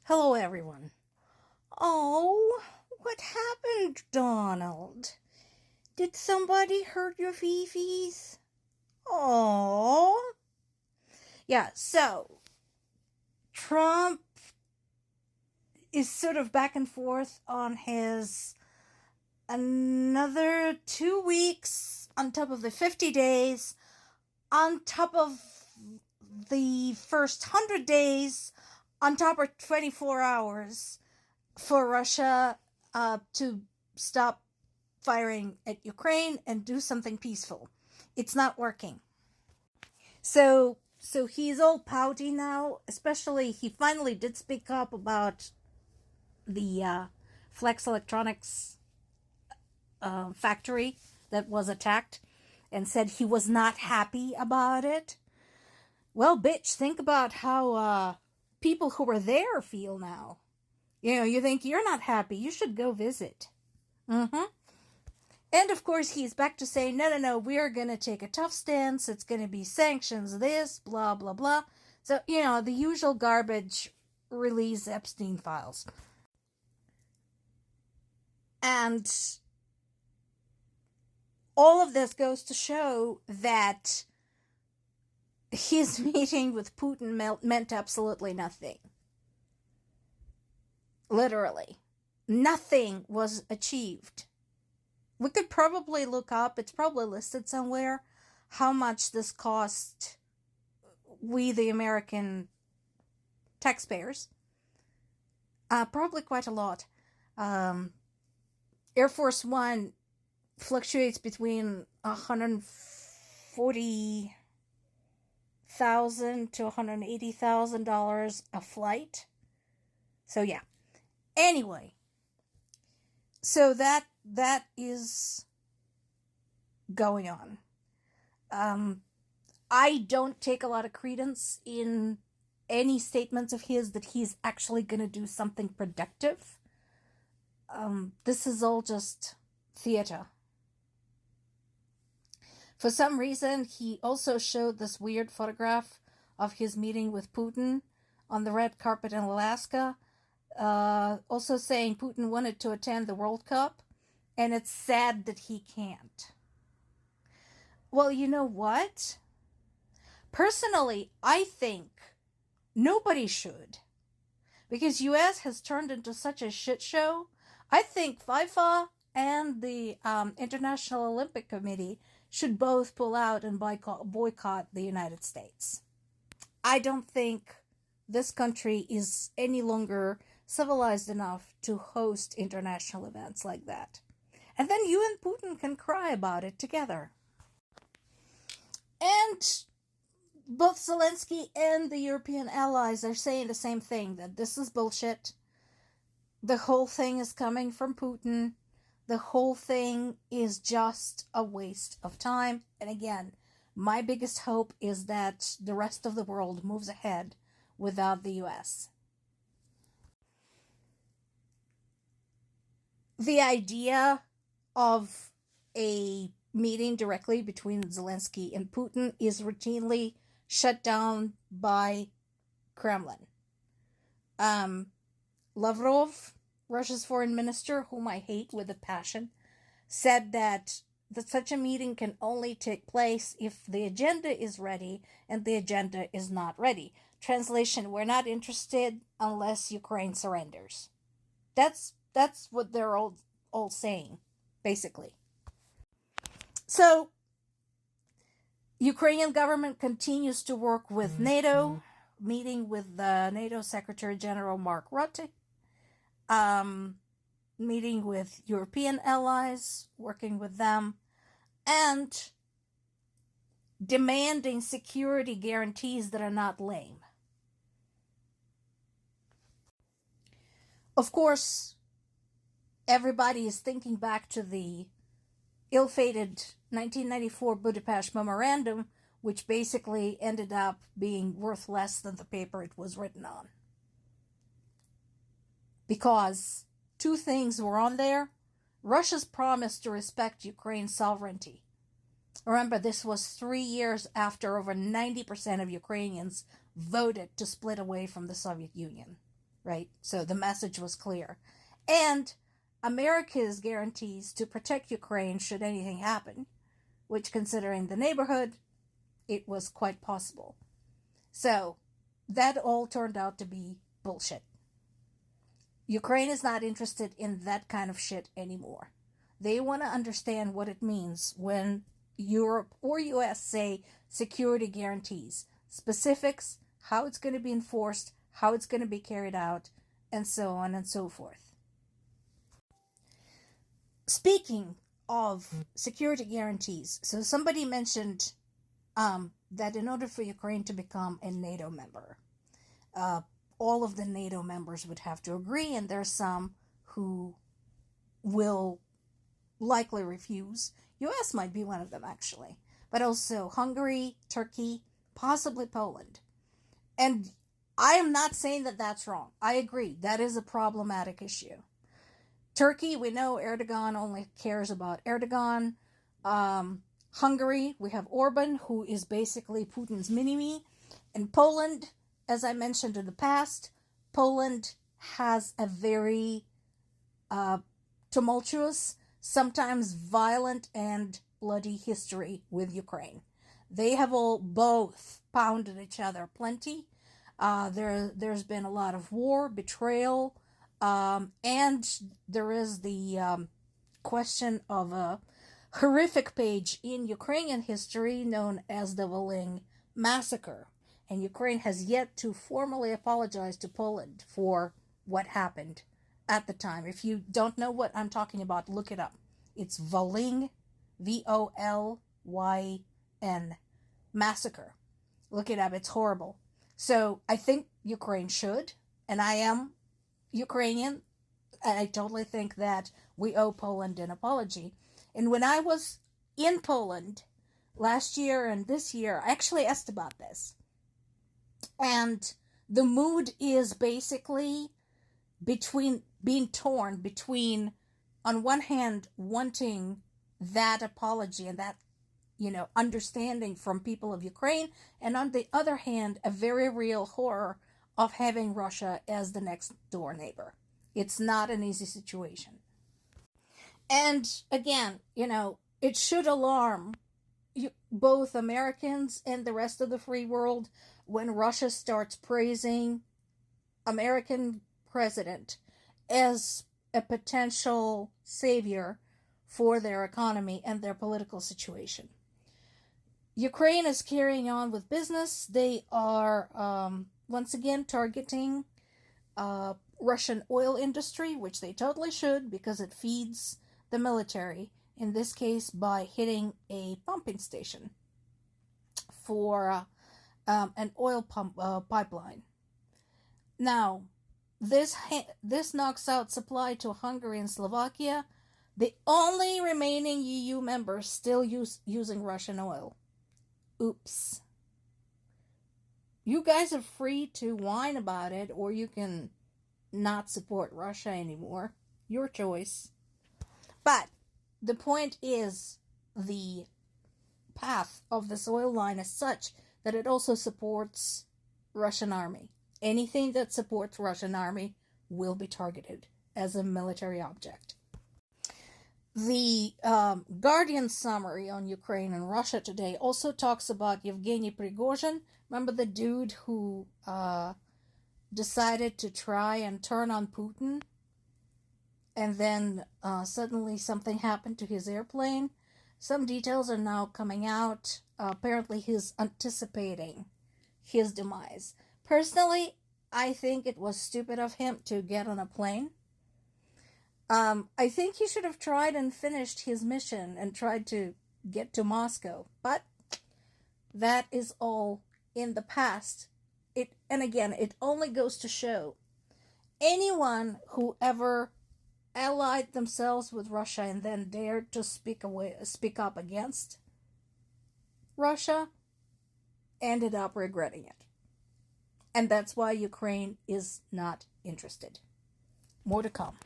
Hello, everyone. Oh, what happened, Donald? Did somebody hurt your fifis? Oh, yeah. So Trump is sort of back and forth on his another 2 weeks on top of the 50 days, on top of the first 100 days, on top of 24 hours for Russia to stop firing at Ukraine and do something peaceful. It's not working. So he's all pouty now, especially he finally did speak up about the Flex Electronics factory that was attacked and said he was not happy about it. Well, bitch, think about how people who were there feel now. You think you're not happy. You should go visit. Mm-hmm. And of course, he's back to say, no, we are going to take a tough stance. It's going to be sanctions, this, blah, blah, blah. So, the usual garbage release Epstein files. And all of this goes to show that his meeting with Putin meant absolutely nothing. Literally. Nothing was achieved. We could probably look up, it's probably listed somewhere, how much this cost we, the American taxpayers. Probably quite a lot. Air Force One fluctuates between $140,000 to $180,000 a flight. So yeah. Anyway, so that is going on. I don't take a lot of credence in any statements of his that he's actually going to do something productive. This is all just theater. For some reason, he also showed this weird photograph of his meeting with Putin on the red carpet in Alaska, also saying Putin wanted to attend the World Cup, and it's sad that he can't. Well, you know what? Personally, I think nobody should, because U.S. has turned into such a shit show. I think FIFA and the International Olympic Committee should both pull out and boycott the United States. I don't think this country is any longer civilized enough to host international events like that. And then you and Putin can cry about it together. And both Zelensky and the European allies are saying the same thing, that this is bullshit. The whole thing is coming from Putin. The whole thing is just a waste of time. And again, my biggest hope is that the rest of the world moves ahead without the US. The idea of a meeting directly between Zelensky and Putin is routinely shut down by Kremlin. Lavrov, Russia's foreign minister, whom I hate with a passion, said that such a meeting can only take place if the agenda is ready, and the agenda is not ready. Translation, we're not interested unless Ukraine surrenders. That's what they're all saying, basically. So, Ukrainian government continues to work with NATO, meeting with the NATO Secretary General Mark Rutte, meeting with European allies, working with them, and demanding security guarantees that are not lame. Of course, everybody is thinking back to the ill-fated 1994 Budapest Memorandum, which basically ended up being worth less than the paper it was written on. Because two things were on there. Russia's promise to respect Ukraine's sovereignty. Remember, this was 3 years after over 90% of Ukrainians voted to split away from the Soviet Union. right? So the message was clear. And America's guarantees to protect Ukraine should anything happen, which, considering the neighborhood, it was quite possible. So that all turned out to be bullshit. Ukraine is not interested in that kind of shit anymore. They want to understand what it means when Europe or US say security guarantees, specifics, how it's going to be enforced, how it's going to be carried out, and so on and so forth. Speaking of security guarantees, so somebody mentioned that in order for Ukraine to become a NATO member, all of the NATO members would have to agree, and there's some who will likely refuse. US might be one of them, actually, but also Hungary, Turkey, possibly Poland. And I am not saying that that's wrong. I agree. That is a problematic issue. Turkey, we know Erdogan only cares about Erdogan. Hungary, we have Orban, who is basically Putin's mini-me. And Poland, as I mentioned in the past, Poland has a very tumultuous, sometimes violent and bloody history with Ukraine. They have all both pounded each other plenty. There's been a lot of war, betrayal, and there is the question of a horrific page in Ukrainian history known as the Volhynia Massacre. And Ukraine has yet to formally apologize to Poland for what happened at the time. If you don't know what I'm talking about, look it up. It's Volhynia, Volyn, massacre. Look it up. It's horrible. So I think Ukraine should, and I am Ukrainian, and I totally think that we owe Poland an apology. And when I was in Poland last year and this year, I actually asked about this. And the mood is basically between being torn between, on one hand, wanting that apology and that, understanding from people of Ukraine, and on the other hand, a very real horror of having Russia as the next door neighbor. It's not an easy situation. And again, it should alarm both Americans and the rest of the free world when Russia starts praising American president as a potential savior for their economy and their political situation. Ukraine is carrying on with business. They are once again targeting Russian oil industry, which they totally should because it feeds the military, in this case by hitting a pumping station for an oil pipeline. Now, this knocks out supply to Hungary and Slovakia, the only remaining EU members still using Russian oil. Oops. You guys are free to whine about it, or you can not support Russia anymore. Your choice. But the point is, the path of this oil line is such that it also supports Russian army. Anything that supports Russian army will be targeted as a military object. The Guardian summary on Ukraine and Russia today also talks about Yevgeny Prigozhin. Remember the dude who decided to try and turn on Putin? And then suddenly something happened to his airplane. Some details are now coming out. Apparently he's anticipating his demise. Personally, I think it was stupid of him to get on a plane. I think he should have tried and finished his mission and tried to get to Moscow. But that is all in the past. And again, it only goes to show anyone who ever allied themselves with Russia and then dared to speak up against Russia ended up regretting it. And that's why Ukraine is not interested. More to come.